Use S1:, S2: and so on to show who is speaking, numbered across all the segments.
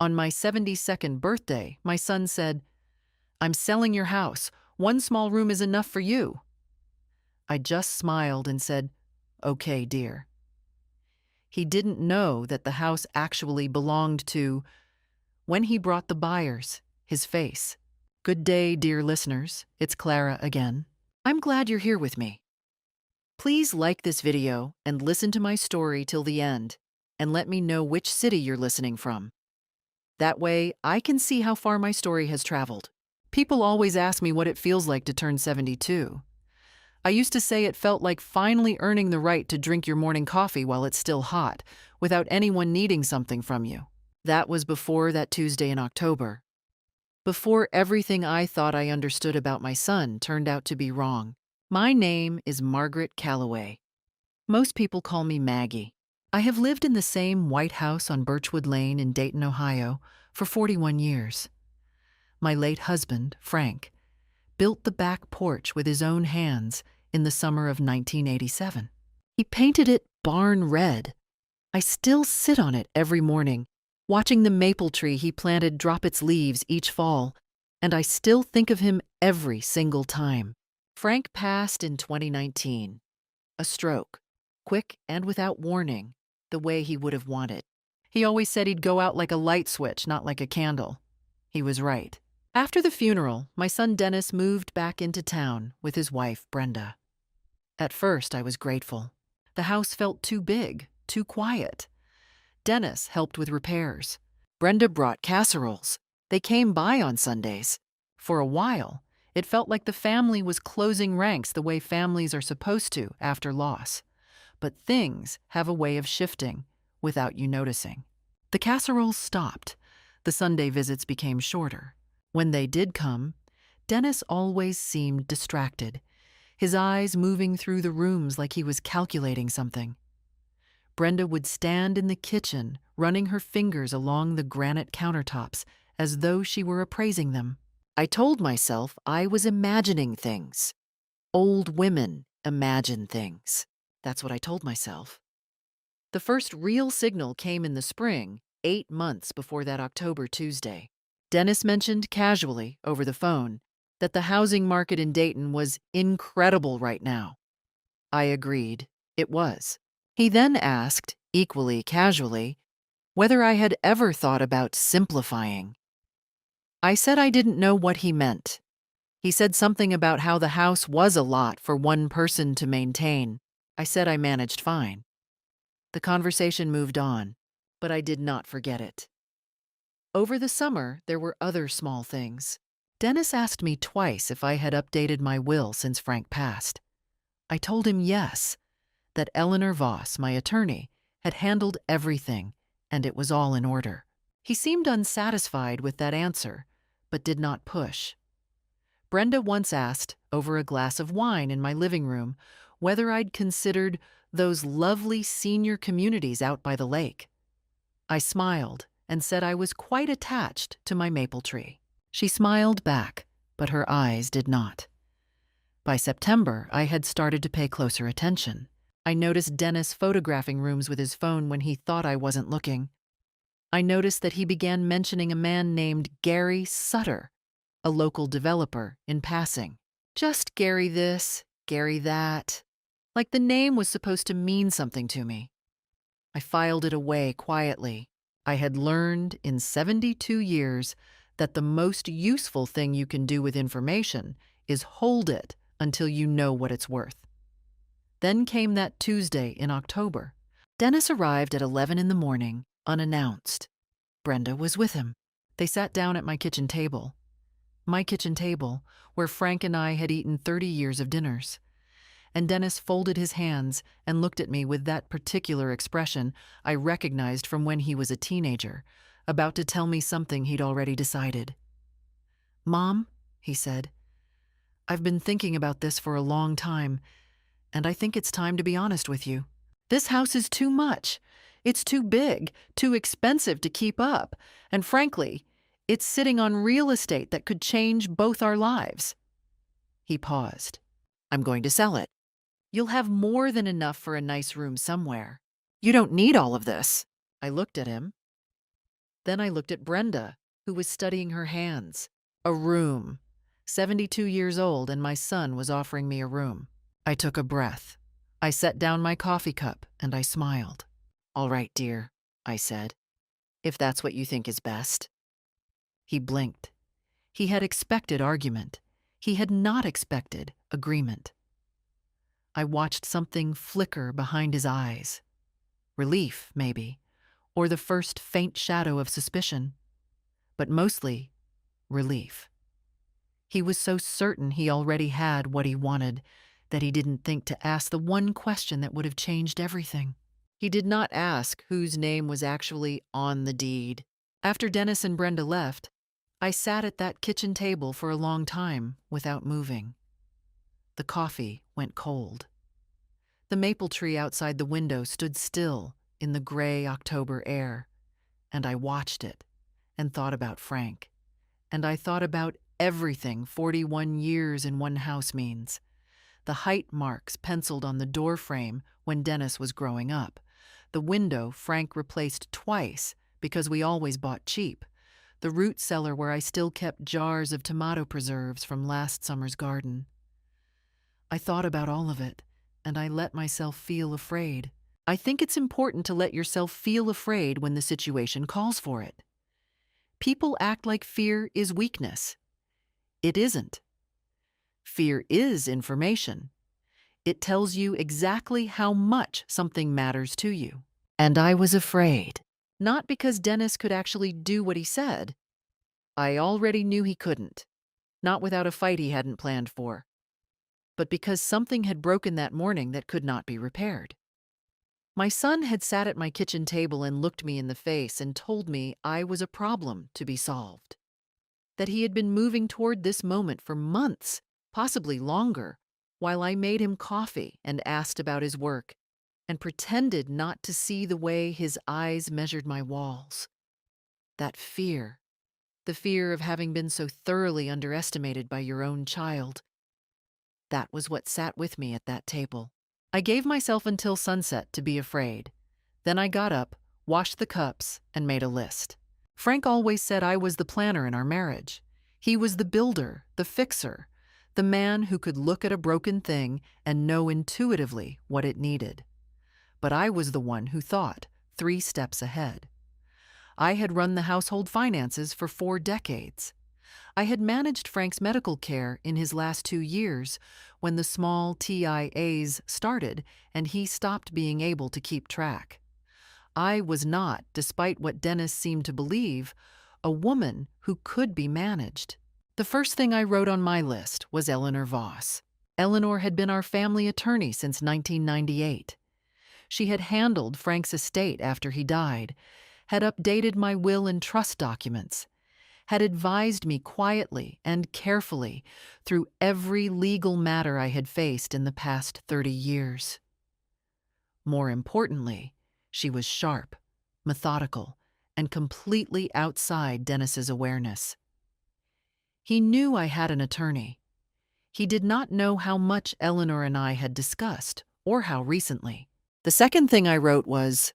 S1: On my 72nd birthday, my son said, "I'm selling your house. One small room is enough for you." I just smiled and said, "Okay, dear." He didn't know that the house actually belonged to, when he brought the buyers, his face. Good day, dear listeners. It's Clara again. I'm glad you're here with me. Please like this video and listen to my story till the end, and let me know which city you're listening from. That way, I can see how far my story has traveled. People always ask me what it feels like to turn 72. I used to say it felt like finally earning the right to drink your morning coffee while it's still hot, without anyone needing something from you. That was before that Tuesday in October. Before everything I thought I understood about my son turned out to be wrong. My name is Margaret Calloway. Most people call me Maggie. I have lived in the same white house on Birchwood Lane in Dayton, Ohio, for 41 years. My late husband, Frank, built the back porch with his own hands in the summer of 1987. He painted it barn red. I still sit on it every morning, watching the maple tree he planted drop its leaves each fall, and I still think of him every single time. Frank passed in 2019. A stroke, quick and without warning, the way he would have wanted. He always said he'd go out like a light switch, not like a candle. He was right. After the funeral, my son Dennis moved back into town with his wife, Brenda. At first, I was grateful. The house felt too big, too quiet. Dennis helped with repairs. Brenda brought casseroles. They came by on Sundays. For a while, it felt like the family was closing ranks the way families are supposed to after loss. But things have a way of shifting without you noticing. The casseroles stopped. The Sunday visits became shorter. When they did come, Dennis always seemed distracted, his eyes moving through the rooms like he was calculating something. Brenda would stand in the kitchen, running her fingers along the granite countertops as though she were appraising them. I told myself I was imagining things. Old women imagine things. That's what I told myself. The first real signal came in the spring, 8 months before that October Tuesday. Dennis mentioned casually over the phone that the housing market in Dayton was incredible right now. I agreed. It was. He then asked, equally casually, whether I had ever thought about simplifying. I said I didn't know what he meant. He said something about how the house was a lot for one person to maintain. I said I managed fine. The conversation moved on, but I did not forget it. Over the summer, there were other small things. Dennis asked me twice if I had updated my will since Frank passed. I told him yes, that Eleanor Voss, my attorney, had handled everything, and it was all in order. He seemed unsatisfied with that answer, but did not push. Brenda once asked, over a glass of wine in my living room, whether I'd considered those lovely senior communities out by the lake. I smiled and said I was quite attached to my maple tree. She smiled back, but her eyes did not. By September, I had started to pay closer attention. I noticed Dennis photographing rooms with his phone when he thought I wasn't looking. I noticed that he began mentioning a man named Gary Sutter, a local developer, in passing. Just Gary this, Gary that. Like the name was supposed to mean something to me. I filed it away quietly. I had learned in 72 years that the most useful thing you can do with information is hold it until you know what it's worth. Then came that Tuesday in October. Dennis arrived at 11 in the morning, unannounced. Brenda was with him. They sat down at my kitchen table. My kitchen table, where Frank and I had eaten 30 years of dinners. And Dennis folded his hands and looked at me with that particular expression I recognized from when he was a teenager, about to tell me something he'd already decided. "Mom," he said, "I've been thinking about this for a long time, and I think it's time to be honest with you. This house is too much. It's too big, too expensive to keep up, and frankly, it's sitting on real estate that could change both our lives." He paused. "I'm going to sell it. You'll have more than enough for a nice room somewhere. You don't need all of this." I looked at him. Then I looked at Brenda, who was studying her hands. A room. 72 years old, and my son was offering me a room. I took a breath. I set down my coffee cup and I smiled. "All right, dear," I said, "if that's what you think is best." He blinked. He had expected argument. He had not expected agreement. I watched something flicker behind his eyes. Relief, maybe, or the first faint shadow of suspicion, but mostly relief. He was so certain he already had what he wanted that he didn't think to ask the one question that would have changed everything. He did not ask whose name was actually on the deed. After Dennis and Brenda left, I sat at that kitchen table for a long time without moving. The coffee went cold. The maple tree outside the window stood still in the gray October air, and I watched it and thought about Frank. And I thought about everything 41 years in one house means. The height marks penciled on the door frame when Dennis was growing up. The window Frank replaced twice because we always bought cheap. The root cellar where I still kept jars of tomato preserves from last summer's garden. I thought about all of it, and I let myself feel afraid. I think it's important to let yourself feel afraid when the situation calls for it. People act like fear is weakness. It isn't. Fear is information. It tells you exactly how much something matters to you. And I was afraid. Not because Dennis could actually do what he said. I already knew he couldn't. Not without a fight he hadn't planned for. But because something had broken that morning that could not be repaired. My son had sat at my kitchen table and looked me in the face and told me I was a problem to be solved. That he had been moving toward this moment for months, possibly longer, while I made him coffee and asked about his work, and pretended not to see the way his eyes measured my walls. That fear, the fear of having been so thoroughly underestimated by your own child, that was what sat with me at that table. I gave myself until sunset to be afraid. Then I got up, washed the cups, and made a list. Frank always said I was the planner in our marriage. He was the builder, the fixer, the man who could look at a broken thing and know intuitively what it needed. But I was the one who thought 3 steps ahead. I had run the household finances for 4 decades. I had managed Frank's medical care in his last 2 years when the small TIAs started and he stopped being able to keep track. I was not, despite what Dennis seemed to believe, a woman who could be managed. The first thing I wrote on my list was Eleanor Voss. Eleanor had been our family attorney since 1998. She had handled Frank's estate after he died, had updated my will and trust documents, had advised me quietly and carefully through every legal matter I had faced in the past 30 years. More importantly, she was sharp, methodical, and completely outside Dennis's awareness. He knew I had an attorney. He did not know how much Eleanor and I had discussed, or how recently. The second thing I wrote was,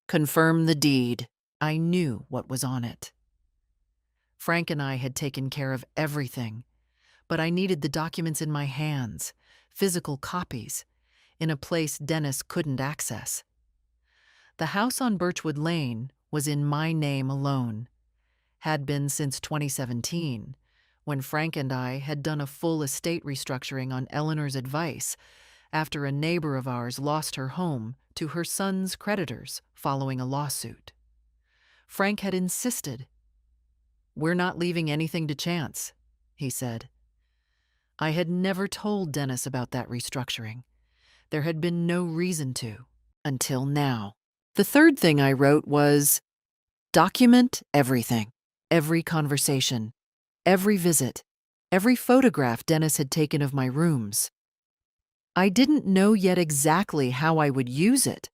S1: confirm the deed. I knew what was on it. Frank and I had taken care of everything, but I needed the documents in my hands, physical copies, in a place Dennis couldn't access. The house on Birchwood Lane was in my name alone, had been since 2017, when Frank and I had done a full estate restructuring on Eleanor's advice after a neighbor of ours lost her home to her son's creditors following a lawsuit. Frank had insisted. "We're not leaving anything to chance," he said. I had never told Dennis about that restructuring. There had been no reason to, until now. The third thing I wrote was, document everything, every conversation, every visit, every photograph Dennis had taken of my rooms. I didn't know yet exactly how I would use it,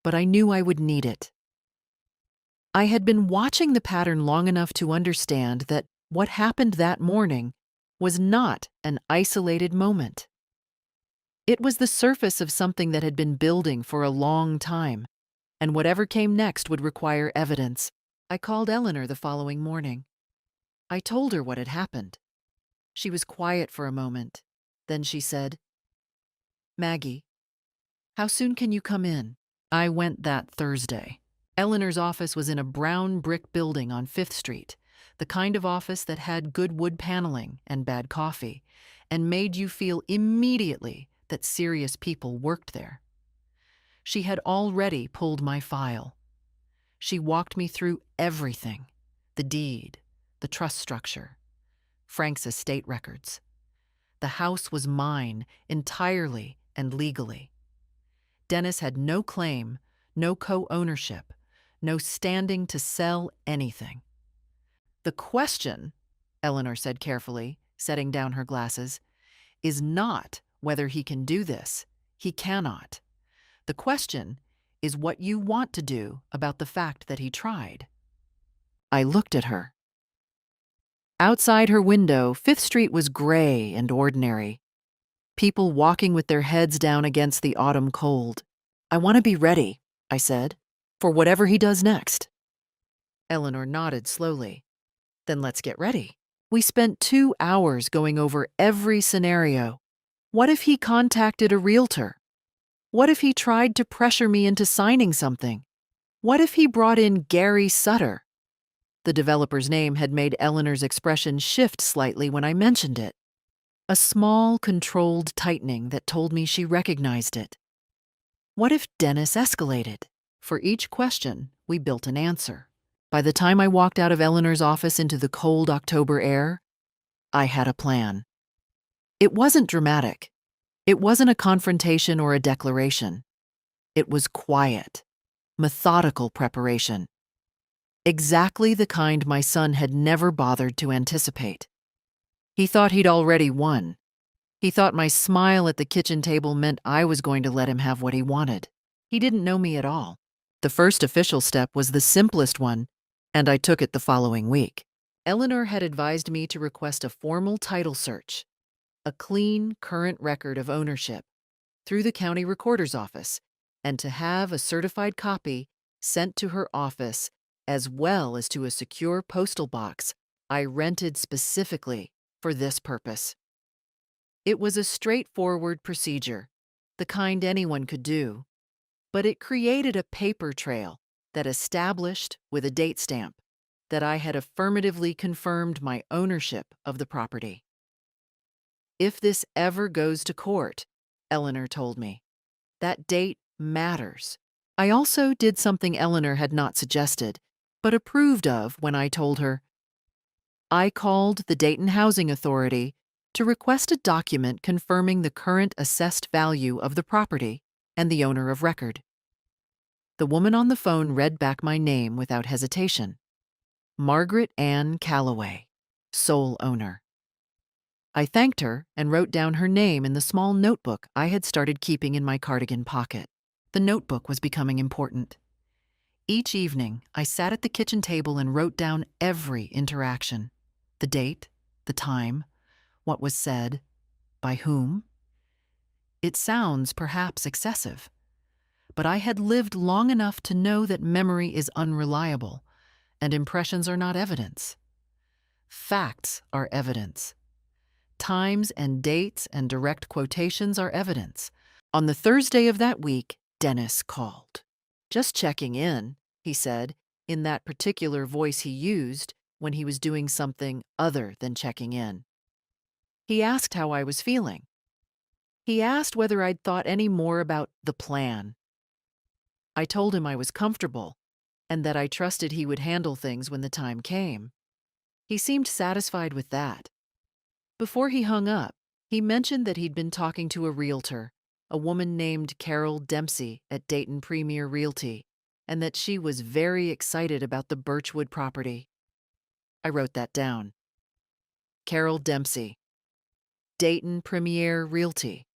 S1: but I knew I would need it. I had been watching the pattern long enough to understand that what happened that morning was not an isolated moment. It was the surface of something that had been building for a long time, and whatever came next would require evidence, I called Eleanor the following morning. I told her what had happened. She was quiet for a moment. Then she said, "Maggie, how soon can you come in?" I went that Thursday. Eleanor's office was in a brown brick building on 5th Street, the kind of office that had good wood paneling and bad coffee, and made you feel immediately that serious people worked there. She had already pulled my file. She walked me through everything: the deed, the trust structure, Frank's estate records. The house was mine entirely and legally. Dennis had no claim, no co-ownership, no standing to sell anything. The question, Eleanor said carefully, setting down her glasses, is not whether he can do this. He cannot. The question is what you want to do about the fact that he tried. I looked at her. Outside her window, 5th Street was gray and ordinary. People walking with their heads down against the autumn cold. "I want to be ready," I said, "for whatever he does next." Eleanor nodded slowly. "Then let's get ready." We spent 2 hours going over every scenario. What if he contacted a realtor? What if he tried to pressure me into signing something? What if he brought in Gary Sutter? The developer's name had made Eleanor's expression shift slightly when I mentioned it. A small, controlled tightening that told me she recognized it. What if Dennis escalated? For each question, we built an answer. By the time I walked out of Eleanor's office into the cold October air, I had a plan. It wasn't dramatic. It wasn't a confrontation or a declaration. It was quiet, methodical preparation. Exactly the kind my son had never bothered to anticipate. He thought he'd already won. He thought my smile at the kitchen table meant I was going to let him have what he wanted. He didn't know me at all. The first official step was the simplest one, and I took it the following week. Eleanor had advised me to request a formal title search, a clean, current record of ownership, through the county recorder's office, and to have a certified copy sent to her office, as well as to a secure postal box I rented specifically for this purpose. It was a straightforward procedure, the kind anyone could do, but it created a paper trail that established, with a date stamp, that I had affirmatively confirmed my ownership of the property. If this ever goes to court, Eleanor told me, that date matters. I also did something Eleanor had not suggested, but approved of when I told her. I called the Dayton Housing Authority to request a document confirming the current assessed value of the property and the owner of record. The woman on the phone read back my name without hesitation. Margaret Ann Calloway, sole owner. I thanked her and wrote down her name in the small notebook I had started keeping in my cardigan pocket. The notebook was becoming important. Each evening, I sat at the kitchen table and wrote down every interaction. The date, the time, what was said, by whom. It sounds perhaps excessive, but I had lived long enough to know that memory is unreliable, and impressions are not evidence. Facts are evidence. Times and dates and direct quotations are evidence. On the Thursday of that week, Dennis called. "Just checking in," he said, in that particular voice he used when he was doing something other than checking in. He asked how I was feeling. He asked whether I'd thought any more about the plan. I told him I was comfortable and that I trusted he would handle things when the time came. He seemed satisfied with that. Before he hung up, he mentioned that he'd been talking to a realtor, a woman named Carol Dempsey at Dayton Premier Realty, and that she was very excited about the Birchwood property. I wrote that down. Carol Dempsey, Dayton Premier Realty.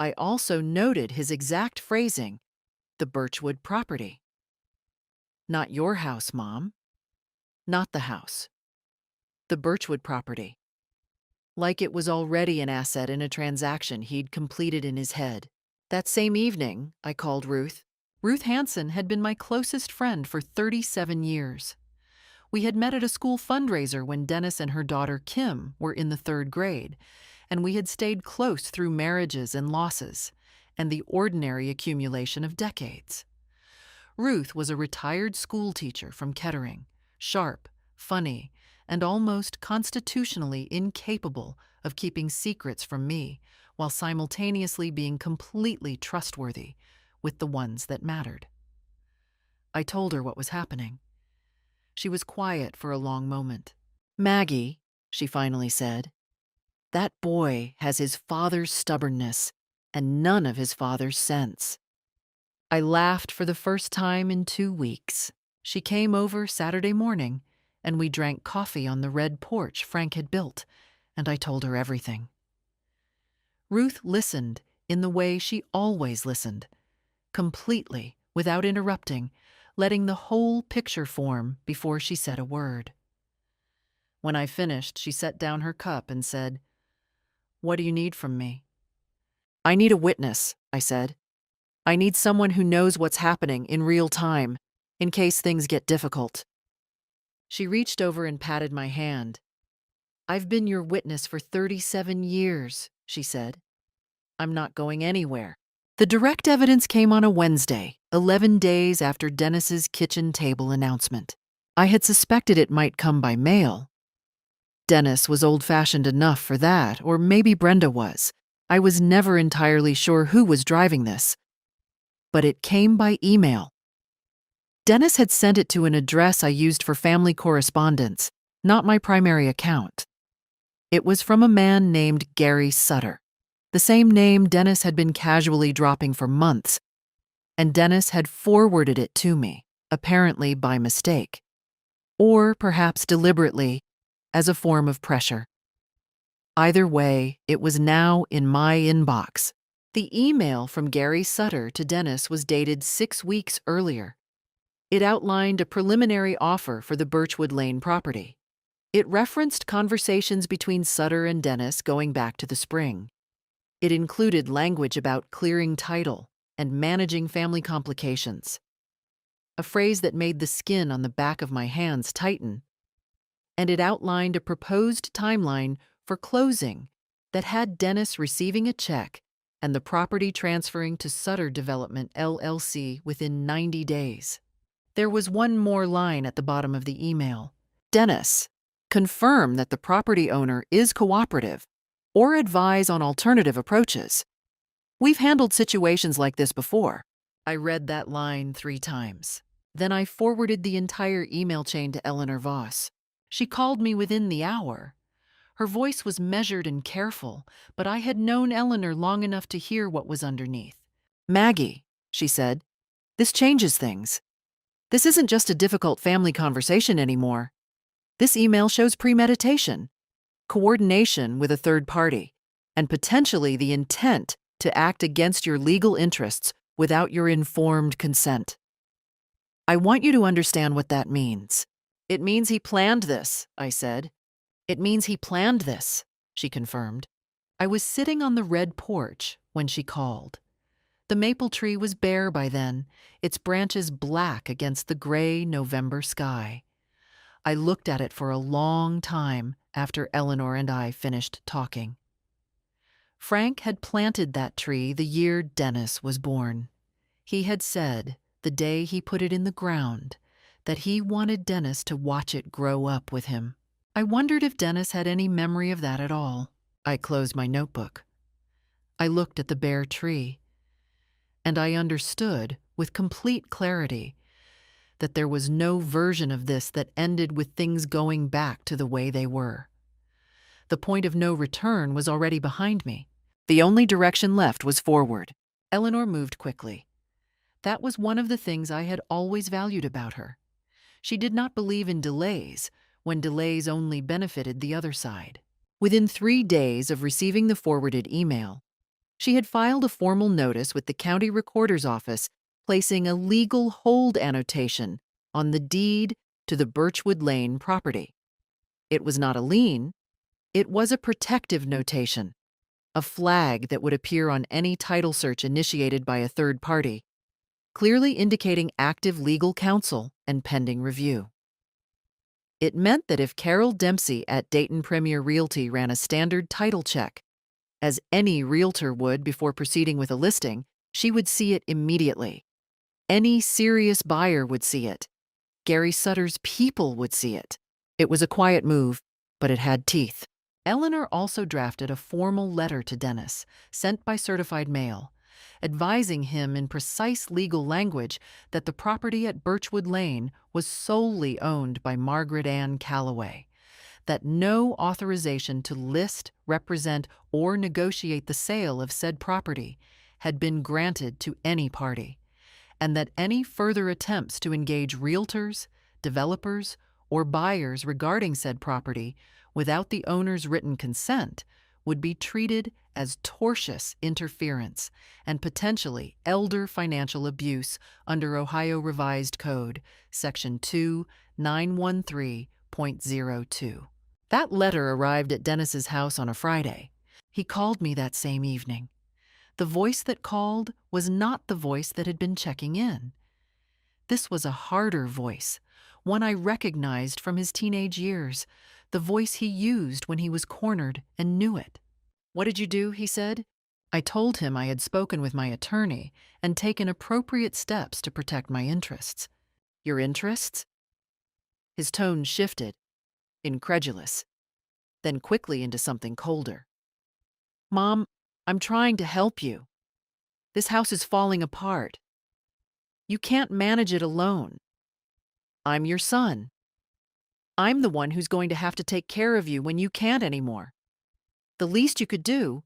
S1: I also noted his exact phrasing, the Birchwood property. Not your house, Mom. Not the house. The Birchwood property. Like it was already an asset in a transaction he'd completed in his head. That same evening, I called Ruth. Ruth Hansen had been my closest friend for 37 years. We had met at a school fundraiser when Dennis and her daughter Kim were in the 3rd grade, and we had stayed close through marriages and losses, and the ordinary accumulation of decades. Ruth was a retired school teacher from Kettering, sharp, funny, and almost constitutionally incapable of keeping secrets from me, while simultaneously being completely trustworthy with the ones that mattered. I told her what was happening. She was quiet for a long moment. "Maggie," she finally said, "that boy has his father's stubbornness and none of his father's sense." I laughed for the first time in 2 weeks. She came over Saturday morning, and we drank coffee on the red porch Frank had built, and I told her everything. Ruth listened in the way she always listened, completely, without interrupting, letting the whole picture form before she said a word. When I finished, she set down her cup and said, "What do you need from me?" "I need a witness," I said. "I need someone who knows what's happening in real time, in case things get difficult." She reached over and patted my hand. "I've been your witness for 37 years, she said. "I'm not going anywhere." The direct evidence came on a Wednesday, 11 days after Dennis's kitchen table announcement. I had suspected it might come by mail. Dennis was old-fashioned enough for that, or maybe Brenda was. I was never entirely sure who was driving this. But it came by email. Dennis had sent it to an address I used for family correspondence, not my primary account. It was from a man named Gary Sutter, the same name Dennis had been casually dropping for months, and Dennis had forwarded it to me, apparently by mistake, or perhaps deliberately, as a form of pressure. Either way, it was now in my inbox. The email from Gary Sutter to Dennis was dated 6 weeks earlier. It outlined a preliminary offer for the Birchwood Lane property. It referenced conversations between Sutter and Dennis going back to the spring. It included language about clearing title and managing family complications, a phrase that made the skin on the back of my hands tighten. And it outlined a proposed timeline for closing that had Dennis receiving a check and the property transferring to Sutter Development, LLC, within 90 days. There was one more line at the bottom of the email. "Dennis, confirm that the property owner is cooperative or advise on alternative approaches. We've handled situations like this before." I read that line 3 times. Then I forwarded the entire email chain to Eleanor Voss. She called me within the hour. Her voice was measured and careful, but I had known Eleanor long enough to hear what was underneath. "Maggie," she said, "this changes things. This isn't just a difficult family conversation anymore. This email shows premeditation, coordination with a third party, and potentially the intent to act against your legal interests without your informed consent. I want you to understand what that means." "It means he planned this," I said. "It means he planned this," she confirmed. I was sitting on the red porch when she called. The maple tree was bare by then, its branches black against the gray November sky. I looked at it for a long time after Eleanor and I finished talking. Frank had planted that tree the year Dennis was born. He had said, the day he put it in the ground, that he wanted Dennis to watch it grow up with him. I wondered if Dennis had any memory of that at all. I closed my notebook. I looked at the bare tree, and I understood, with complete clarity, that there was no version of this that ended with things going back to the way they were. The point of no return was already behind me. The only direction left was forward. Eleanor moved quickly. That was one of the things I had always valued about her. She did not believe in delays, when delays only benefited the other side. Within 3 days of receiving the forwarded email, she had filed a formal notice with the county recorder's office placing a legal hold annotation on the deed to the Birchwood Lane property. It was not a lien, it was a protective notation, a flag that would appear on any title search initiated by a third party. clearly indicating active legal counsel and pending review. It meant that if Carol Dempsey at Dayton Premier Realty ran a standard title check, as any realtor would before proceeding with a listing, she would see it immediately. Any serious buyer would see it. Gary Sutter's people would see it. It was a quiet move, but it had teeth. Eleanor also drafted a formal letter to Dennis, sent by certified mail, advising him in precise legal language that the property at Birchwood Lane was solely owned by Margaret Ann Calloway, that no authorization to list, represent, or negotiate the sale of said property had been granted to any party, and that any further attempts to engage realtors, developers, or buyers regarding said property without the owner's written consent would be treated as tortious interference and potentially elder financial abuse under Ohio Revised Code, Section 2913.02. That letter arrived at Dennis's house on a Friday. He called me that same evening. The voice that called was not the voice that had been checking in. This was a harder voice, one I recognized from his teenage years, the voice he used when he was cornered and knew it. "What did you do?" he said. I told him I had spoken with my attorney and taken appropriate steps to protect my interests. "Your interests?" His tone shifted, incredulous, then quickly into something colder. "Mom, I'm trying to help you. This house is falling apart. You can't manage it alone. I'm your son. I'm the one who's going to have to take care of you when you can't anymore. The least you could do—"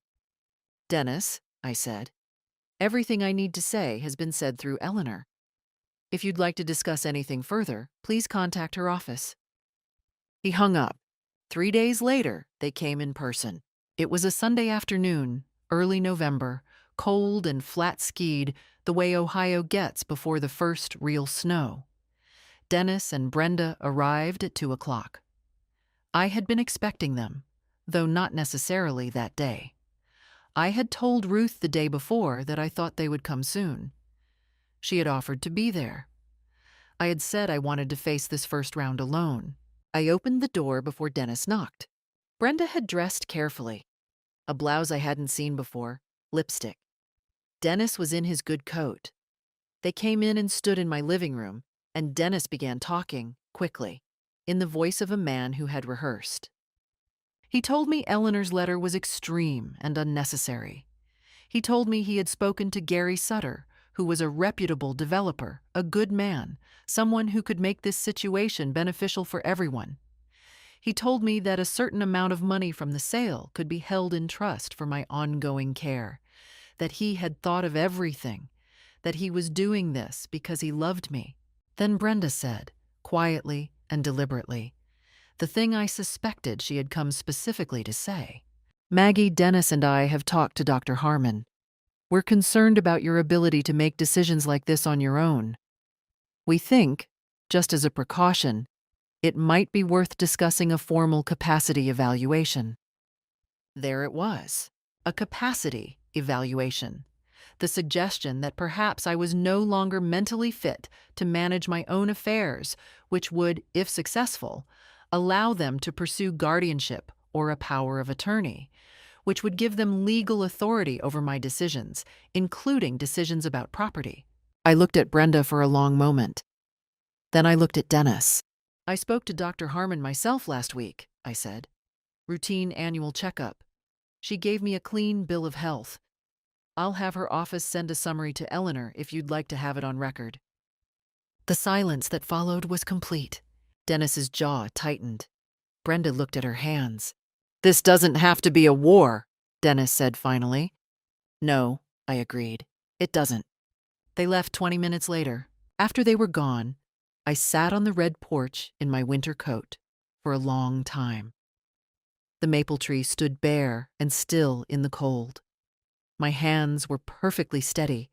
S1: "Dennis," I said, "everything I need to say has been said through Eleanor. If you'd like to discuss anything further, please contact her office." He hung up. 3 days later, they came in person. It was a Sunday afternoon, early November, cold and flat-skied the way Ohio gets before the first real snow. Dennis and Brenda arrived at 2 o'clock. I had been expecting them, though not necessarily that day. I had told Ruth the day before that I thought they would come soon. She had offered to be there. I had said I wanted to face this first round alone. I opened the door before Dennis knocked. Brenda had dressed carefully. A blouse I hadn't seen before, lipstick. Dennis was in his good coat. They came in and stood in my living room, and Dennis began talking, quickly, in the voice of a man who had rehearsed. He told me Eleanor's letter was extreme and unnecessary. He told me he had spoken to Gary Sutter, who was a reputable developer, a good man, someone who could make this situation beneficial for everyone. He told me that a certain amount of money from the sale could be held in trust for my ongoing care, that he had thought of everything, that he was doing this because he loved me. Then Brenda said, quietly and deliberately, the thing I suspected she had come specifically to say. "Maggie, Dennis and I have talked to Dr. Harmon. We're concerned about your ability to make decisions like this on your own. We think, just as a precaution, it might be worth discussing a formal capacity evaluation." There it was, a capacity evaluation. The suggestion that perhaps I was no longer mentally fit to manage my own affairs, which would, if successful, allow them to pursue guardianship or a power of attorney, which would give them legal authority over my decisions, including decisions about property. I looked at Brenda for a long moment. Then I looked at Dennis. "I spoke to Dr. Harmon myself last week," I said. "Routine annual checkup. She gave me a clean bill of health. I'll have her office send a summary to Eleanor if you'd like to have it on record." The silence that followed was complete. Dennis's jaw tightened. Brenda looked at her hands. "This doesn't have to be a war," Dennis said finally. "No," I agreed. "It doesn't." They left 20 minutes later. After they were gone, I sat on the red porch in my winter coat for a long time. The maple tree stood bare and still in the cold. My hands were perfectly steady,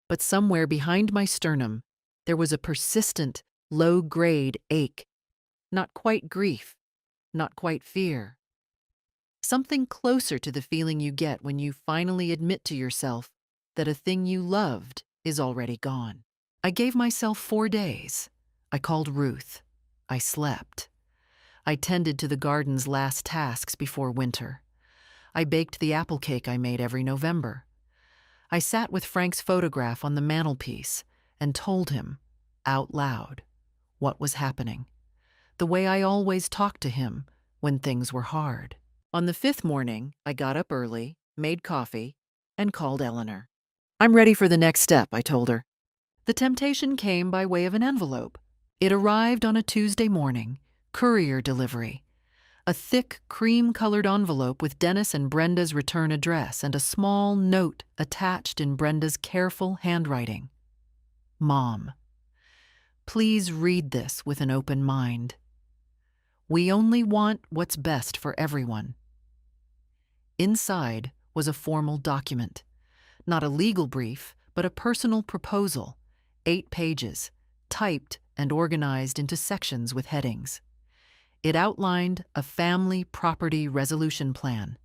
S1: but somewhere behind my sternum there was a persistent, low-grade ache. Not quite grief, not quite fear. Something closer to the feeling you get when you finally admit to yourself that a thing you loved is already gone. I gave myself 4 days. I called Ruth. I slept. I tended to the garden's last tasks before winter. I baked the apple cake I made every November. I sat with Frank's photograph on the mantelpiece and told him, out loud, what was happening, the way I always talked to him when things were hard. On the 5th morning, I got up early, made coffee, and called Eleanor. "I'm ready for the next step," I told her. The temptation came by way of an envelope. It arrived on a Tuesday morning, courier delivery. A thick, cream-colored envelope with Dennis and Brenda's return address and a small note attached in Brenda's careful handwriting. "Mom, please read this with an open mind. We only want what's best for everyone." Inside was a formal document. Not a legal brief, but a personal proposal, 8 pages, typed and organized into sections with headings. It outlined a family property resolution plan.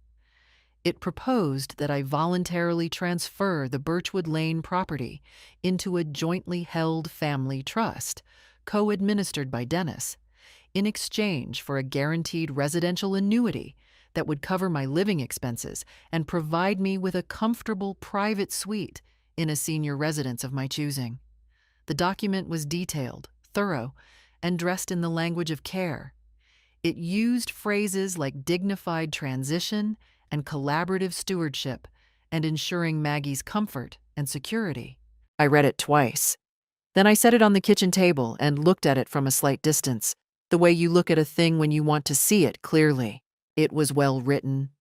S1: It proposed that I voluntarily transfer the Birchwood Lane property into a jointly held family trust, co-administered by Dennis, in exchange for a guaranteed residential annuity that would cover my living expenses and provide me with a comfortable private suite in a senior residence of my choosing. The document was detailed, thorough, and dressed in the language of care. It used phrases like dignified transition and collaborative stewardship and ensuring Maggie's comfort and security. I read it twice. Then I set it on the kitchen table and looked at it from a slight distance, the way you look at a thing when you want to see it clearly. It was well written.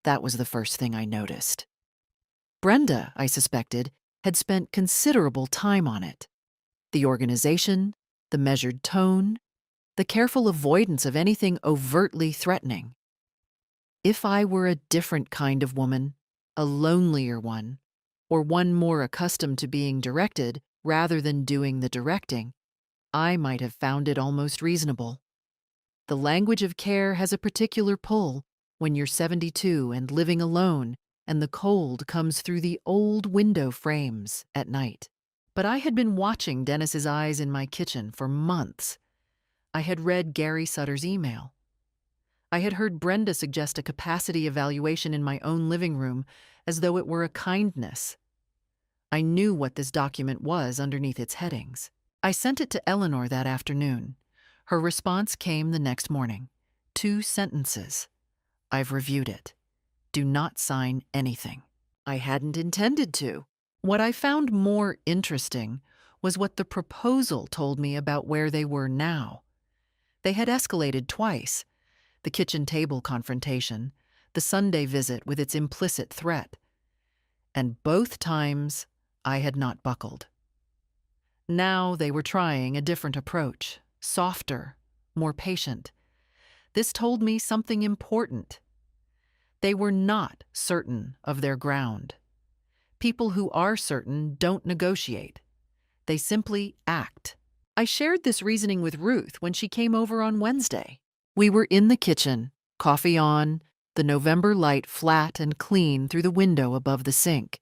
S1: That was the first thing I noticed. Brenda, I suspected, had spent considerable time on it. The organization, the measured tone, the careful avoidance of anything overtly threatening. If I were a different kind of woman, a lonelier one, or one more accustomed to being directed rather than doing the directing, I might have found it almost reasonable. The language of care has a particular pull when you're 72 and living alone and the cold comes through the old window frames at night. But I had been watching Dennis's eyes in my kitchen for months. I had read Gary Sutter's email. I had heard Brenda suggest a capacity evaluation in my own living room as though it were a kindness. I knew what this document was underneath its headings. I sent it to Eleanor that afternoon. Her response came the next morning. 2 sentences. "I've reviewed it. Do not sign anything." I hadn't intended to. What I found more interesting was what the proposal told me about where they were now. They had escalated twice: the kitchen table confrontation, the Sunday visit with its implicit threat. And both times I had not buckled. Now they were trying a different approach, softer, more patient. This told me something important. They were not certain of their ground. People who are certain don't negotiate. They simply act. I shared this reasoning with Ruth when she came over on Wednesday. We were in the kitchen, coffee on, the November light flat and clean through the window above the sink,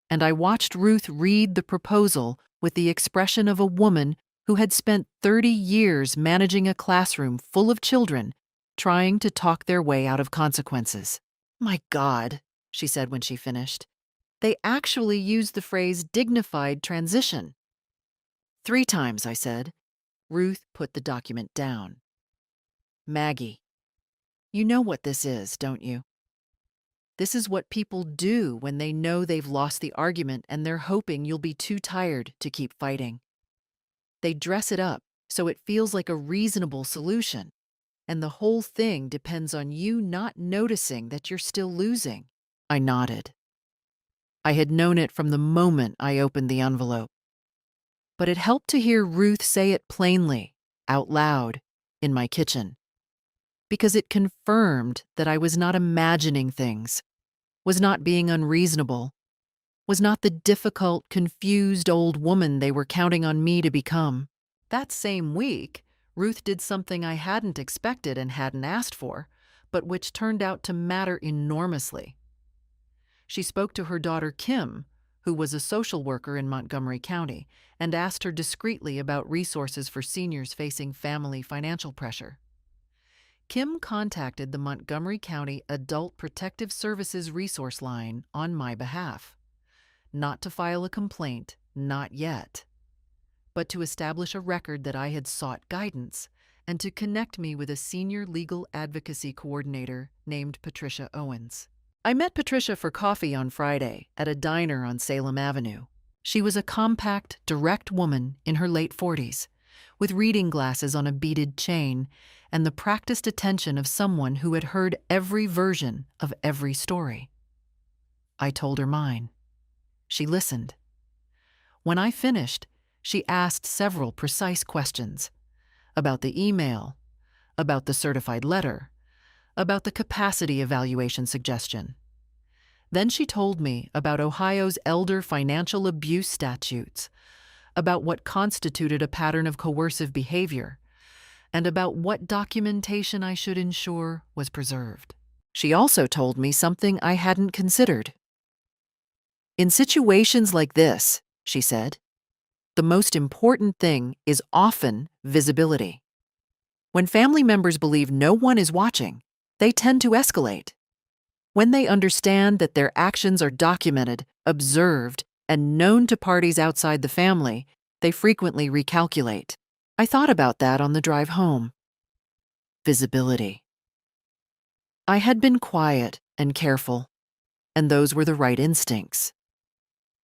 S1: and I watched Ruth read the proposal with the expression of a woman who had spent 30 years managing a classroom full of children, trying to talk their way out of consequences. "My God," she said when she finished. "They actually used the phrase dignified transition." 3 times, I said. Ruth put the document down. "Maggie, you know what this is, don't you? This is what people do when they know they've lost the argument and they're hoping you'll be too tired to keep fighting. They dress it up so it feels like a reasonable solution, and the whole thing depends on you not noticing that you're still losing." I nodded. I had known it from the moment I opened the envelope. But it helped to hear Ruth say it plainly, out loud, in my kitchen. Because it confirmed that I was not imagining things, was not being unreasonable, was not the difficult, confused old woman they were counting on me to become. That same week, Ruth did something I hadn't expected and hadn't asked for, but which turned out to matter enormously. She spoke to her daughter Kim, who was a social worker in Montgomery County, and asked her discreetly about resources for seniors facing family financial pressure. Kim contacted the Montgomery County Adult Protective Services Resource Line on my behalf, not to file a complaint, not yet, but to establish a record that I had sought guidance and to connect me with a senior legal advocacy coordinator named Patricia Owens. I met Patricia for coffee on Friday at a diner on Salem Avenue. She was a compact, direct woman in her late 40s, with reading glasses on a beaded chain and the practiced attention of someone who had heard every version of every story. I told her mine. She listened. When I finished, she asked several precise questions about the email, about the certified letter, about the capacity evaluation suggestion. Then she told me about Ohio's elder financial abuse statutes, about what constituted a pattern of coercive behavior, and about what documentation I should ensure was preserved. She also told me something I hadn't considered. In situations like this, she said, the most important thing is often visibility. When family members believe no one is watching, they tend to escalate. When they understand that their actions are documented, observed, and known to parties outside the family, they frequently recalculate. I thought about that on the drive home. Visibility. I had been quiet and careful, and those were the right instincts.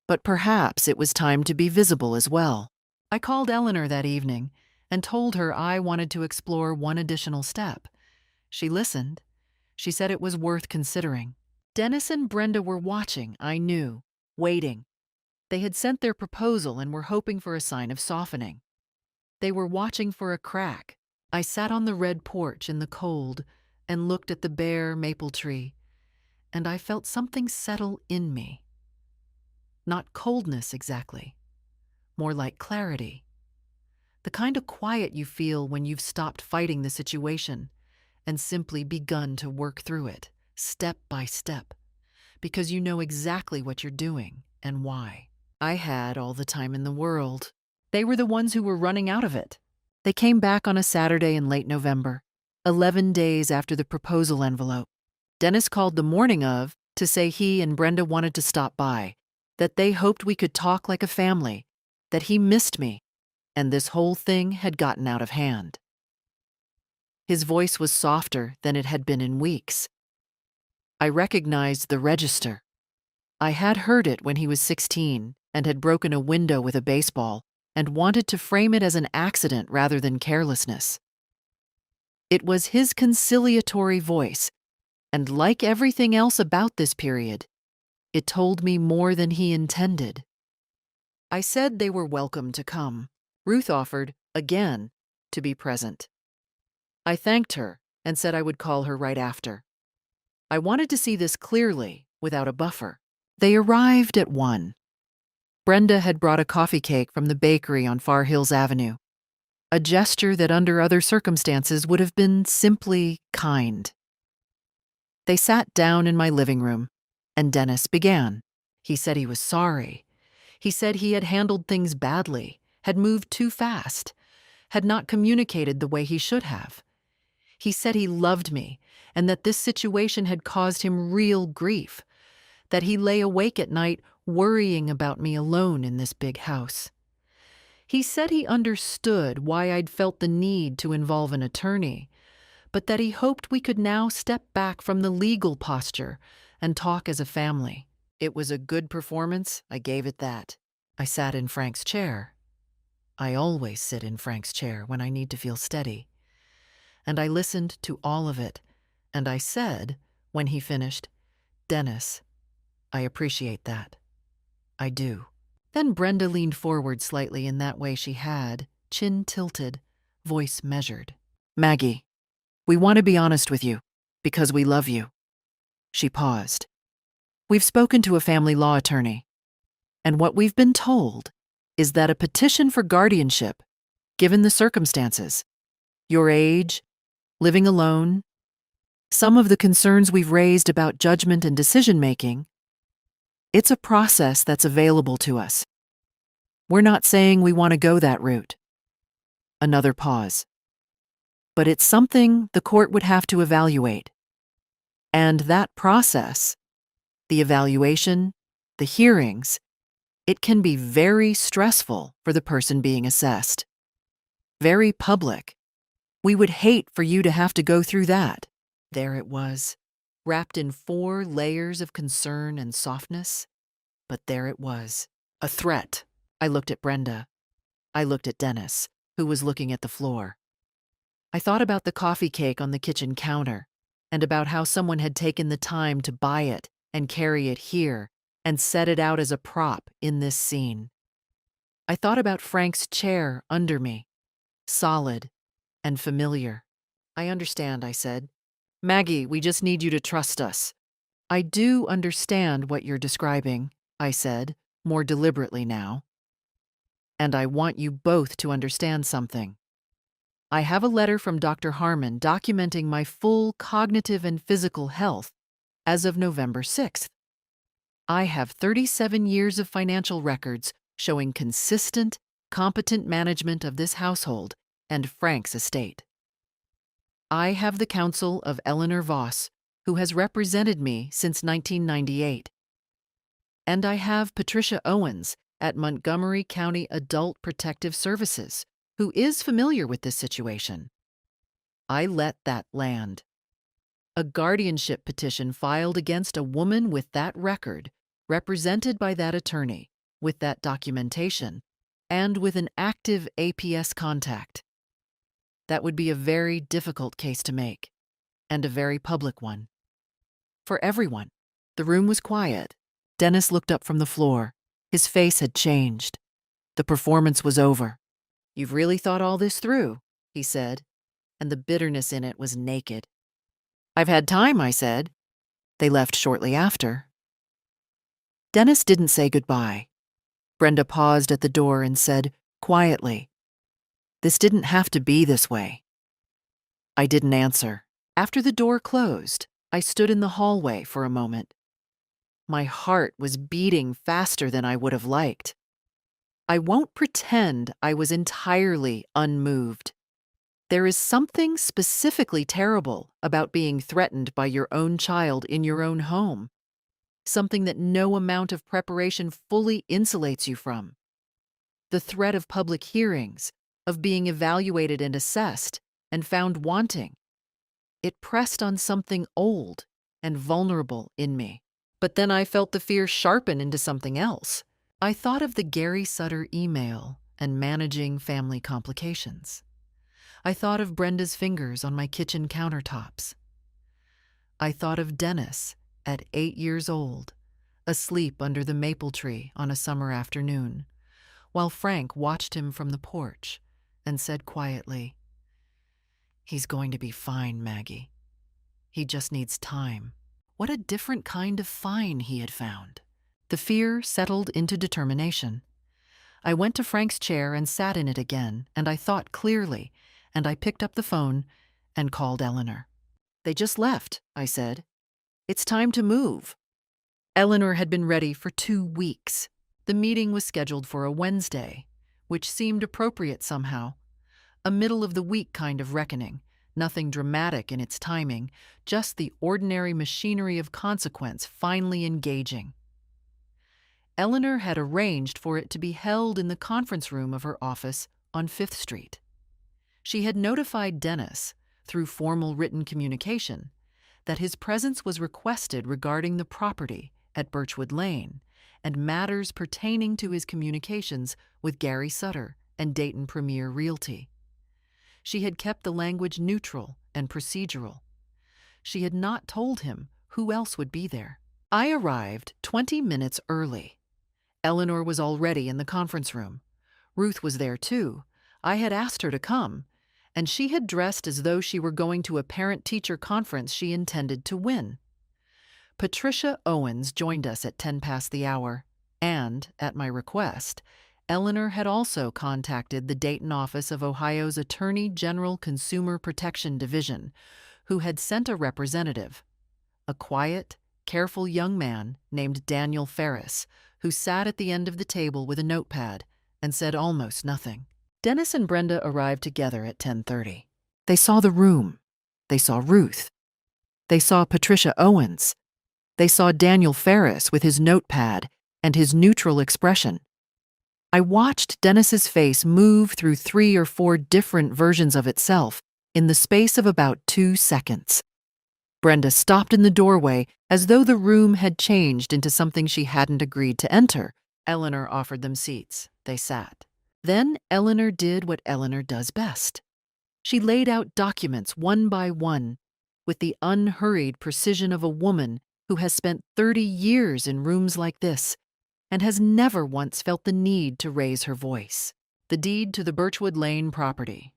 S1: But perhaps it was time to be visible as well. I called Eleanor that evening and told her I wanted to explore one additional step. She listened. She said it was worth considering. Dennis and Brenda were watching, I knew, waiting. They had sent their proposal and were hoping for a sign of softening. They were watching for a crack. I sat on the red porch in the cold and looked at the bare maple tree, and I felt something settle in me. Not coldness exactly, more like clarity. The kind of quiet you feel when you've stopped fighting the situation and simply begun to work through it, step by step, because you know exactly what you're doing and why. I had all the time in the world. They were the ones who were running out of it. They came back on a Saturday in late November, 11 days after the proposal envelope. Dennis called the morning of to say he and Brenda wanted to stop by, that they hoped we could talk like a family, that he missed me, and this whole thing had gotten out of hand. His voice was softer than it had been in weeks. I recognized the register. I had heard it when he was 16 and had broken a window with a baseball and wanted to frame it as an accident rather than carelessness. It was his conciliatory voice, and like everything else about this period, it told me more than he intended. I said they were welcome to come. Ruth offered, again, to be present. I thanked her and said I would call her right after. I wanted to see this clearly, without a buffer. They arrived at 1. Brenda had brought a coffee cake from the bakery on Far Hills Avenue, a gesture that under other circumstances would have been simply kind. They sat down in my living room, and Dennis began. He said he was sorry. He said he had handled things badly, had moved too fast, had not communicated the way he should have. He said he loved me, and that this situation had caused him real grief, that he lay awake at night worrying about me alone in this big house. He said he understood why I'd felt the need to involve an attorney, but that he hoped we could now step back from the legal posture and talk as a family. It was a good performance, I gave it that. I sat in Frank's chair. I always sit in Frank's chair when I need to feel steady. And I listened to all of it, and I said, when he finished, "Dennis, I appreciate that. I do." Then Brenda leaned forward slightly in that way she had, chin tilted, voice measured. "Maggie, we want to be honest with you, because we love you." She paused. "We've spoken to a family law attorney, and what we've been told is that a petition for guardianship, given the circumstances, your age, living alone, some of the concerns we've raised about judgment and decision-making, It's a process that's available to us. We're not saying we want to go that route. Another pause. But it's something the court would have to evaluate. And that process, the evaluation, the hearings, it can be very stressful for the person being assessed. Very public. We would hate for you to have to go through that. There it was, wrapped in 4 layers of concern and softness. But there it was, a threat. I looked at Brenda. I looked at Dennis, who was looking at the floor. I thought about the coffee cake on the kitchen counter, and about how someone had taken the time to buy it and carry it here and set it out as a prop in this scene. I thought about Frank's chair under me, solid and familiar. I understand, I said. Maggie, we just need you to trust us. I do understand what you're describing, I said, more deliberately now. And I want you both to understand something. I have a letter from Dr. Harmon documenting my full cognitive and physical health as of November 6th. I have 37 years of financial records showing consistent, competent management of this household and Frank's estate. I have the counsel of Eleanor Voss, who has represented me since 1998. And I have Patricia Owens at Montgomery County Adult Protective Services, who is familiar with this situation. I let that land. A guardianship petition filed against a woman with that record, represented by that attorney, with that documentation, and with an active APS contact. That would be a very difficult case to make, and a very public one. For everyone. The room was quiet. Dennis looked up from the floor. His face had changed. The performance was over. You've really thought all this through, he said, and the bitterness in it was naked. I've had time, I said. They left shortly after. Dennis didn't say goodbye. Brenda paused at the door and said, quietly, this didn't have to be this way. I didn't answer. After the door closed, I stood in the hallway for a moment. My heart was beating faster than I would have liked. I won't pretend I was entirely unmoved. There is something specifically terrible about being threatened by your own child in your own home. Something that no amount of preparation fully insulates you from. The threat of public hearings, of being evaluated and assessed, and found wanting. It pressed on something old and vulnerable in me. But then I felt the fear sharpen into something else. I thought of the Gary Sutter email and managing family complications. I thought of Brenda's fingers on my kitchen countertops. I thought of Dennis at 8 years old, asleep under the maple tree on a summer afternoon, while Frank watched him from the porch and said quietly, "He's going to be fine, Maggie. He just needs time." What a different kind of fine he had found. The fear settled into determination. I went to Frank's chair and sat in it again, and I thought clearly, and I picked up the phone and called Eleanor. They just left, I said. It's time to move. Eleanor had been ready for 2 weeks. The meeting was scheduled for a Wednesday, which seemed appropriate somehow. A middle-of-the-week kind of reckoning. Nothing dramatic in its timing, just the ordinary machinery of consequence finally engaging. Eleanor had arranged for it to be held in the conference room of her office on 5th Street. She had notified Dennis, through formal written communication, that his presence was requested regarding the property at Birchwood Lane and matters pertaining to his communications with Gary Sutter and Dayton Premier Realty. She had kept the language neutral and procedural. She had not told him who else would be there. I arrived 20 minutes early. Eleanor was already in the conference room. Ruth was there too. I had asked her to come, and she had dressed as though she were going to a parent-teacher conference she intended to win. Patricia Owens joined us at 10 past the hour, and, at my request, Eleanor had also contacted the Dayton office of Ohio's Attorney General Consumer Protection Division, who had sent a representative, a quiet, careful young man named Daniel Ferris, who sat at the end of the table with a notepad and said almost nothing. Dennis and Brenda arrived together at 10:30. They saw the room. They saw Ruth. They saw Patricia Owens. They saw Daniel Ferris with his notepad and his neutral expression. I watched Dennis's face move through 3 or 4 different versions of itself in the space of about 2 seconds. Brenda stopped in the doorway as though the room had changed into something she hadn't agreed to enter. Eleanor offered them seats. They sat. Then Eleanor did what Eleanor does best. She laid out documents one by one with the unhurried precision of a woman who has spent 30 years in rooms like this and has never once felt the need to raise her voice. The deed to the Birchwood Lane property.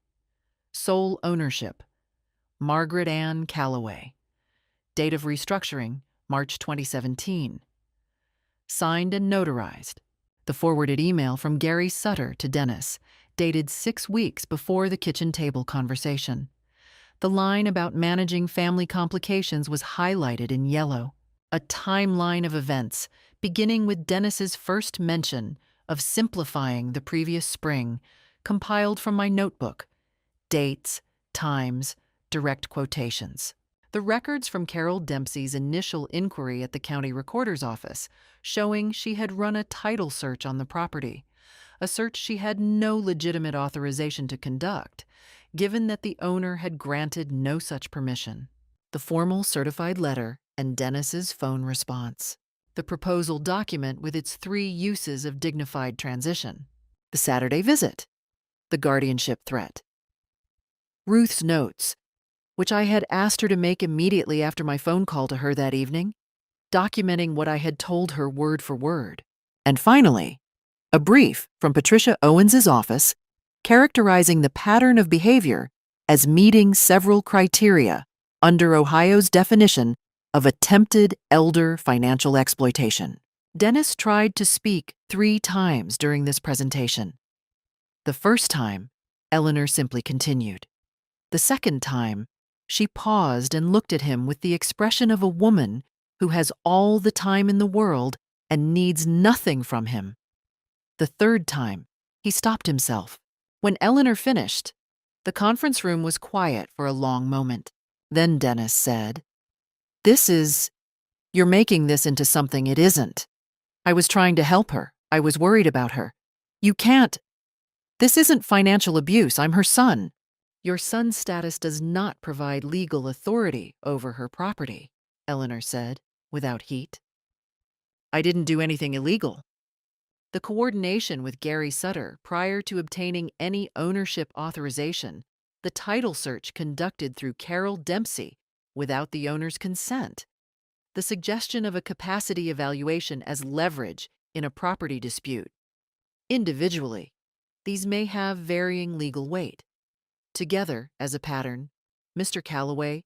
S1: Sole ownership, Margaret Ann Calloway. Date of restructuring, March 2017. Signed and notarized. The forwarded email from Gary Sutter to Dennis, dated 6 weeks before the kitchen table conversation. The line about managing family complications was highlighted in yellow. A timeline of events, beginning with Dennis's first mention of simplifying the previous spring, compiled from my notebook. Dates, times, direct quotations. The records from Carol Dempsey's initial inquiry at the county recorder's office, showing she had run a title search on the property, a search she had no legitimate authorization to conduct, given that the owner had granted no such permission. The formal certified letter and Dennis's phone response. The proposal document with its 3 uses of dignified transition. The Saturday visit. The guardianship threat. Ruth's notes, which I had asked her to make immediately after my phone call to her that evening, documenting what I had told her word for word. And finally, a brief from Patricia Owens's office characterizing the pattern of behavior as meeting several criteria under Ohio's definition of attempted elder financial exploitation. Dennis tried to speak 3 times during this presentation. The first time, Eleanor simply continued. The second time, she paused and looked at him with the expression of a woman who has all the time in the world and needs nothing from him. The third time, he stopped himself. When Eleanor finished, the conference room was quiet for a long moment. Then Dennis said, You're making this into something it isn't. I was trying to help her. I was worried about her. You can't. This isn't financial abuse. I'm her son. Your son's status does not provide legal authority over her property, Eleanor said, without heat. I didn't do anything illegal. The coordination with Gary Sutter prior to obtaining any ownership authorization, the title search conducted through Carol Dempsey without the owner's consent, the suggestion of a capacity evaluation as leverage in a property dispute. Individually, these may have varying legal weight. Together, as a pattern, Mr. Calloway,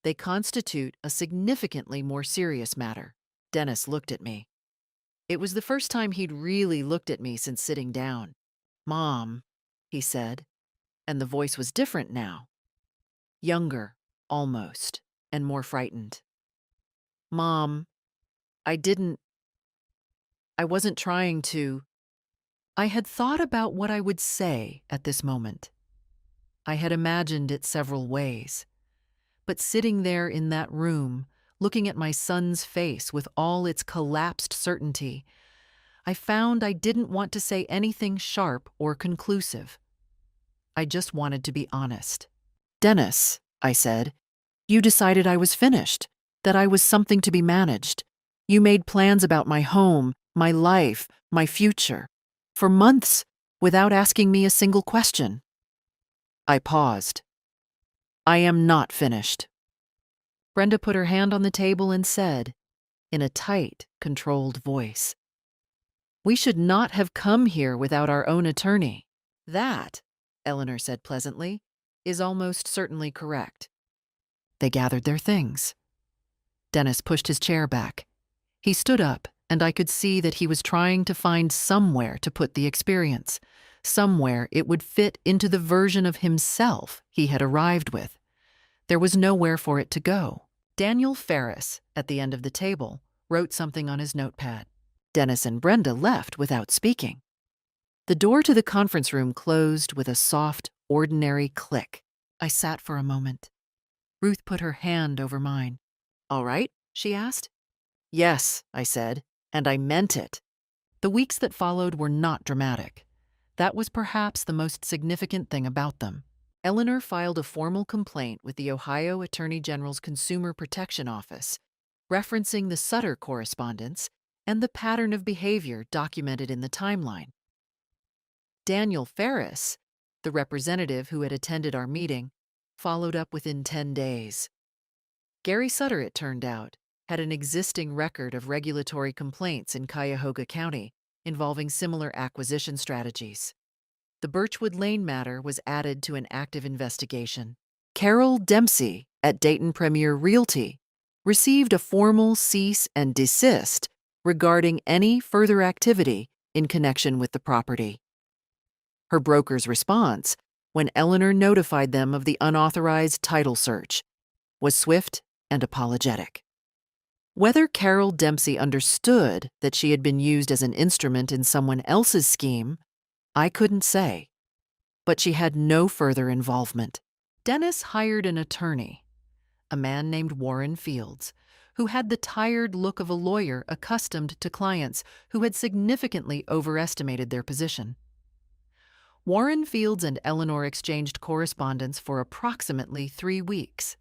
S1: they constitute a significantly more serious matter. Dennis looked at me. It was the first time he'd really looked at me since sitting down. Mom, he said, and the voice was different now. Younger, almost, and more frightened. Mom, I wasn't trying to. I had thought about what I would say at this moment. I had imagined it several ways. But sitting there in that room, looking at my son's face with all its collapsed certainty, I found I didn't want to say anything sharp or conclusive. I just wanted to be honest. Dennis, I said, you decided I was finished, that I was something to be managed. You made plans about my home, my life, my future, for months without asking me a single question. I paused. I am not finished. Brenda put her hand on the table and said, in a tight, controlled voice, we should not have come here without our own attorney. That, Eleanor said pleasantly, is almost certainly correct. They gathered their things. Dennis pushed his chair back. He stood up, and I could see that he was trying to find somewhere to put the experience, somewhere it would fit into the version of himself he had arrived with. There was nowhere for it to go. Daniel Ferris, at the end of the table, wrote something on his notepad. Dennis and Brenda left without speaking. The door to the conference room closed with a soft, ordinary click. I sat for a moment. Ruth put her hand over mine. "All right?" she asked. "Yes," I said, and I meant it. The weeks that followed were not dramatic. That was perhaps the most significant thing about them. Eleanor filed a formal complaint with the Ohio Attorney General's Consumer Protection Office, referencing the Sutter correspondence and the pattern of behavior documented in the timeline. Daniel Ferris, the representative who had attended our meeting, followed up within 10 days. Gary Sutter, it turned out, had an existing record of regulatory complaints in Cuyahoga County involving similar acquisition strategies. The Birchwood Lane matter was added to an active investigation. Carol Dempsey at Dayton Premier Realty received a formal cease and desist regarding any further activity in connection with the property. Her broker's response, when Eleanor notified them of the unauthorized title search, was swift and apologetic. Whether Carol Dempsey understood that she had been used as an instrument in someone else's scheme, I couldn't say, but she had no further involvement. Dennis hired an attorney, a man named Warren Fields, who had the tired look of a lawyer accustomed to clients who had significantly overestimated their position. Warren Fields and Eleanor exchanged correspondence for approximately 3 weeks.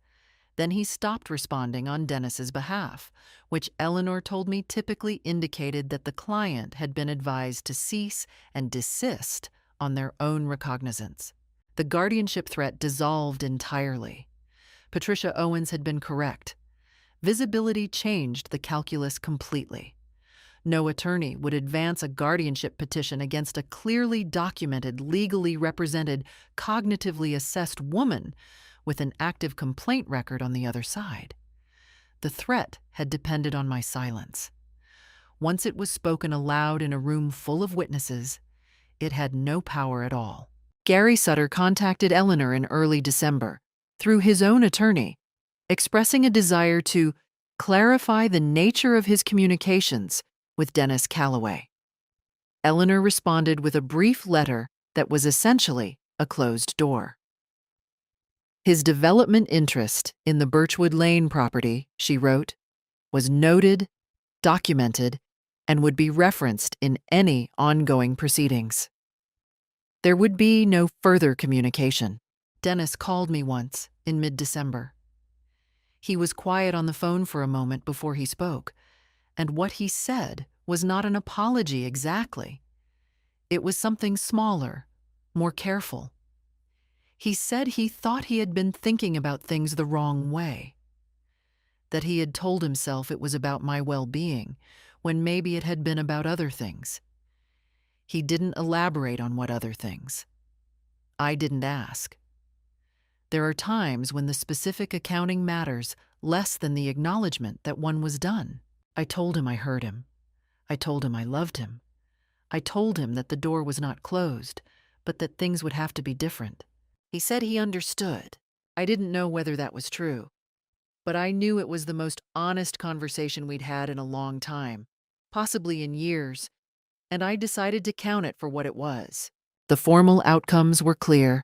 S1: Then he stopped responding on Dennis's behalf, which Eleanor told me typically indicated that the client had been advised to cease and desist on their own recognizance. The guardianship threat dissolved entirely. Patricia Owens had been correct. Visibility changed the calculus completely. No attorney would advance a guardianship petition against a clearly documented, legally represented, cognitively assessed woman with an active complaint record on the other side. The threat had depended on my silence. Once it was spoken aloud in a room full of witnesses, it had no power at all. Gary Sutter contacted Eleanor in early December, through his own attorney, expressing a desire to clarify the nature of his communications with Dennis Calloway. Eleanor responded with a brief letter that was essentially a closed door. His development interest in the Birchwood Lane property, she wrote, was noted, documented, and would be referenced in any ongoing proceedings. There would be no further communication. Dennis called me once in mid-December. He was quiet on the phone for a moment before he spoke, and what he said was not an apology exactly. It was something smaller, more careful. He said he thought he had been thinking about things the wrong way, that he had told himself it was about my well-being, when maybe it had been about other things. He didn't elaborate on what other things. I didn't ask. There are times when the specific accounting matters less than the acknowledgement that one was done. I told him I heard him. I told him I loved him. I told him that the door was not closed, but that things would have to be different. He said he understood. I didn't know whether that was true, but I knew it was the most honest conversation we'd had in a long time, possibly in years, and I decided to count it for what it was. The formal outcomes were clear.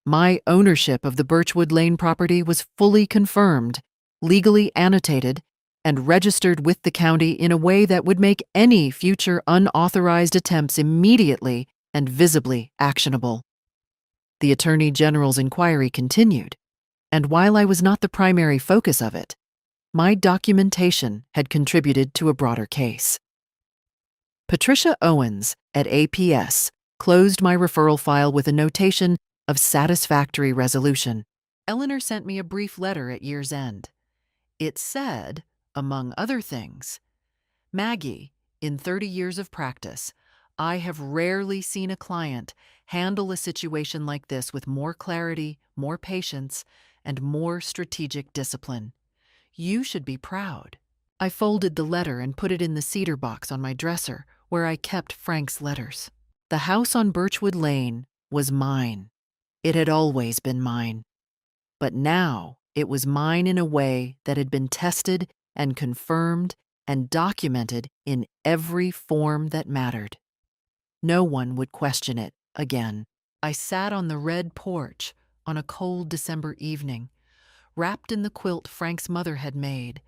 S1: My ownership of the Birchwood Lane property was fully confirmed, legally annotated, and registered with the county in a way that would make any future unauthorized attempts immediately and visibly actionable. The Attorney General's inquiry continued, and while I was not the primary focus of it, my documentation had contributed to a broader case. Patricia Owens at APS closed my referral file with a notation of satisfactory resolution. Eleanor sent me a brief letter at year's end. It said, among other things, "Maggie, in 30 years of practice, I have rarely seen a client handle a situation like this with more clarity, more patience, and more strategic discipline. You should be proud." I folded the letter and put it in the cedar box on my dresser, where I kept Frank's letters. The house on Birchwood Lane was mine. It had always been mine. But now It was mine in a way that had been tested and confirmed and documented in every form that mattered. No one would question it again. I sat on the red porch on a cold December evening, wrapped in the quilt Frank's mother had made,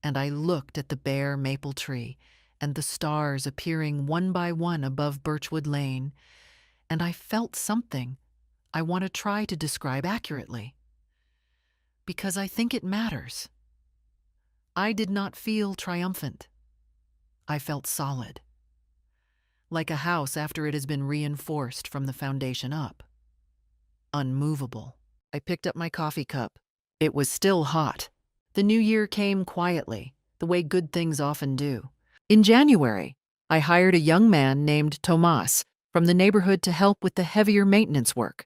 S1: and I looked at the bare maple tree and the stars appearing one by one above Birchwood Lane, and I felt something I want to try to describe accurately, because I think it matters. I did not feel triumphant. I felt solid, like a house after it has been reinforced from the foundation up. Unmovable. I picked up my coffee cup. It was still hot. The new year came quietly, the way good things often do. In January, I hired a young man named Tomas from the neighborhood to help with the heavier maintenance work.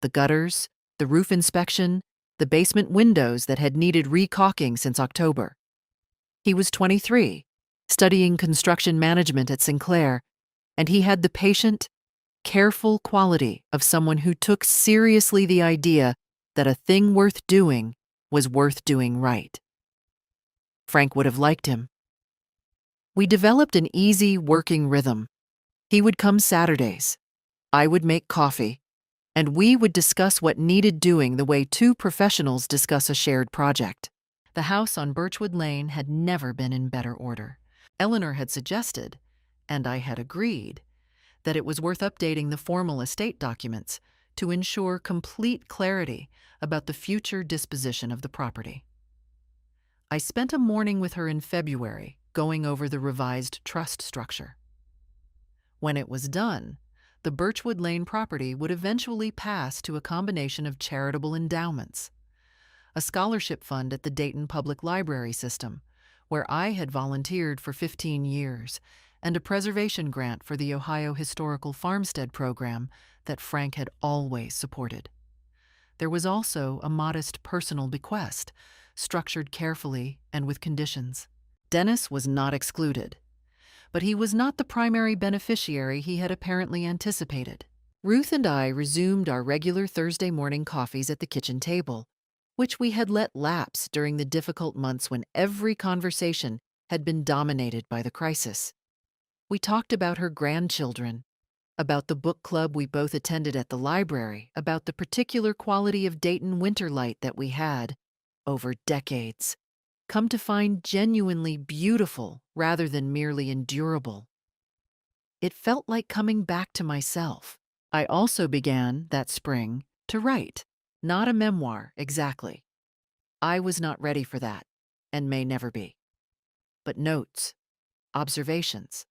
S1: The gutters, the roof inspection, the basement windows that had needed re-caulking since October. He was 23, studying construction management at Sinclair, and he had the patient, careful quality of someone who took seriously the idea that a thing worth doing was worth doing right. Frank would have liked him. We developed an easy working rhythm. He would come Saturdays. I would make coffee, and we would discuss what needed doing the way two professionals discuss a shared project. The house on Birchwood Lane had never been in better order. Eleanor had suggested, and I had agreed, that it was worth updating the formal estate documents to ensure complete clarity about the future disposition of the property. I spent a morning with her in February going over the revised trust structure. When it was done, the Birchwood Lane property would eventually pass to a combination of charitable endowments, a scholarship fund at the Dayton Public Library system, where I had volunteered for 15 years, and a preservation grant for the Ohio Historical Farmstead program that Frank had always supported. There was also a modest personal bequest, structured carefully and with conditions. Dennis was not excluded, but he was not the primary beneficiary he had apparently anticipated. Ruth and I resumed our regular Thursday morning coffees at the kitchen table, which we had let lapse during the difficult months when every conversation had been dominated by the crisis. We talked about her grandchildren, about the book club we both attended at the library, about the particular quality of Dayton winter light that we had, over decades, come to find genuinely beautiful rather than merely endurable. It felt like coming back to myself. I also began, that spring, to write. Not a memoir, exactly. I was not ready for that, and may never be. But notes, observations.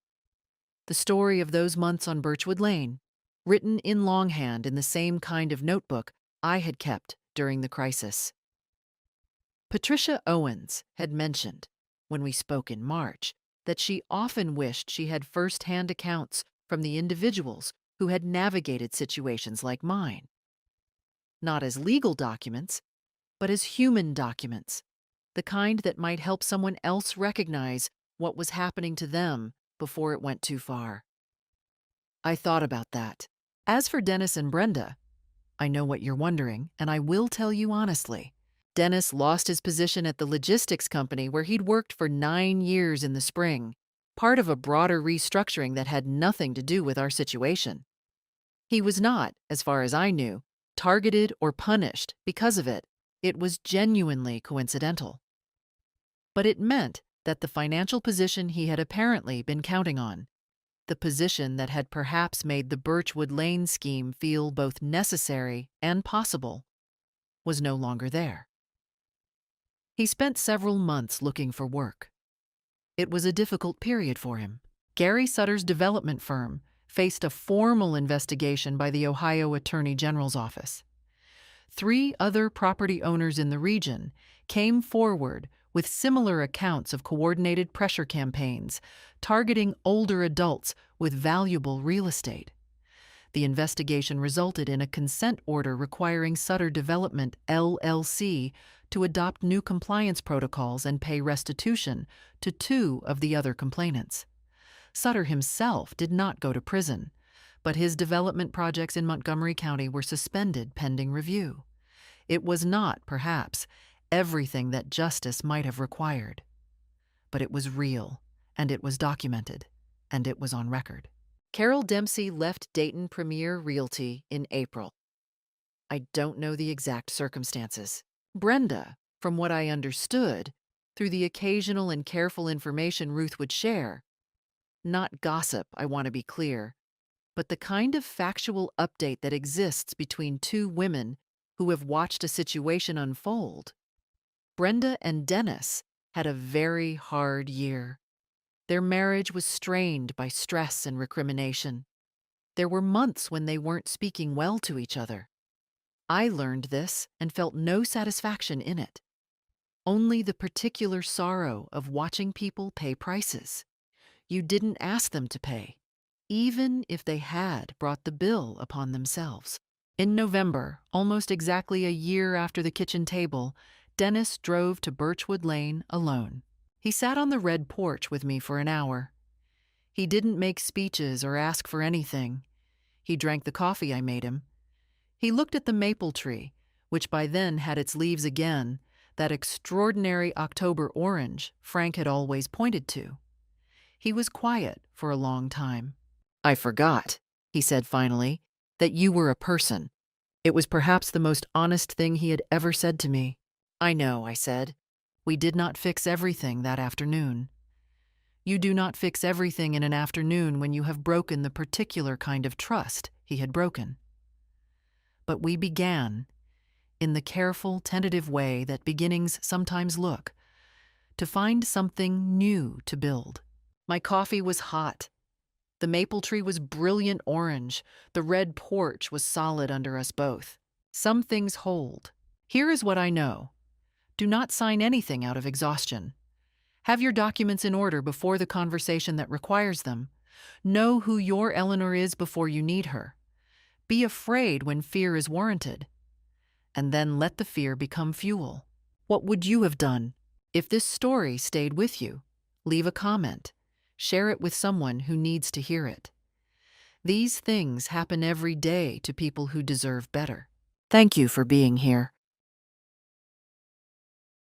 S1: The story of those months on Birchwood Lane, written in longhand in the same kind of notebook I had kept during the crisis. Patricia Owens had mentioned, when we spoke in March, that she often wished she had first-hand accounts from the individuals who had navigated situations like mine. Not as legal documents, but as human documents, the kind that might help someone else recognize what was happening to them before it went too far. I thought about that. As for Dennis and Brenda, I know what you're wondering, and I will tell you honestly. Dennis lost his position at the logistics company where he'd worked for 9 years in the spring, part of a broader restructuring that had nothing to do with our situation. He was not, as far as I knew, targeted or punished because of it. It was genuinely coincidental. But it meant that the financial position he had apparently been counting on, the position that had perhaps made the Birchwood Lane scheme feel both necessary and possible, was no longer there. He spent several months looking for work. It was a difficult period for him. Gary Sutter's development firm faced a formal investigation by the Ohio Attorney General's office. 3 other property owners in the region came forward with similar accounts of coordinated pressure campaigns targeting older adults with valuable real estate. The investigation resulted in a consent order requiring Sutter Development, LLC, to adopt new compliance protocols and pay restitution to 2 of the other complainants. Sutter himself did not go to prison, but his development projects in Montgomery County were suspended pending review. It was not, perhaps, everything that justice might have required. But it was real, and it was documented, and it was on record. Carol Dempsey left Dayton Premier Realty in April. I don't know the exact circumstances. Brenda, from what I understood, through the occasional and careful information Ruth would share, not gossip, I want to be clear, but the kind of factual update that exists between two women who have watched a situation unfold. Brenda and Dennis had a very hard year. Their marriage was strained by stress and recrimination. There were months when they weren't speaking well to each other. I learned this and felt no satisfaction in it. Only the particular sorrow of watching people pay prices you didn't ask them to pay, even if they had brought the bill upon themselves. In November, almost exactly a year after the kitchen table, Dennis drove to Birchwood Lane alone. He sat on the red porch with me for an hour. He didn't make speeches or ask for anything. He drank the coffee I made him. He looked at the maple tree, which by then had its leaves again, that extraordinary October orange Frank had always pointed to. He was quiet for a long time. "I forgot," he said finally, "that you were a person." It was perhaps the most honest thing he had ever said to me. "I know," I said. "We did not fix everything that afternoon." "You do not fix everything in an afternoon when you have broken the particular kind of trust he had broken." But we began, in the careful, tentative way that beginnings sometimes look, to find something new to build. My coffee was hot. The maple tree was brilliant orange. The red porch was solid under us both. Some things hold. Here is what I know. Do not sign anything out of exhaustion. Have your documents in order before the conversation that requires them. Know who your Eleanor is before you need her. Be afraid when fear is warranted. And then let the fear become fuel. What would you have done if this story stayed with you? Leave a comment. Share it with someone who needs to hear it. These things happen every day to people who deserve better. Thank you for being here.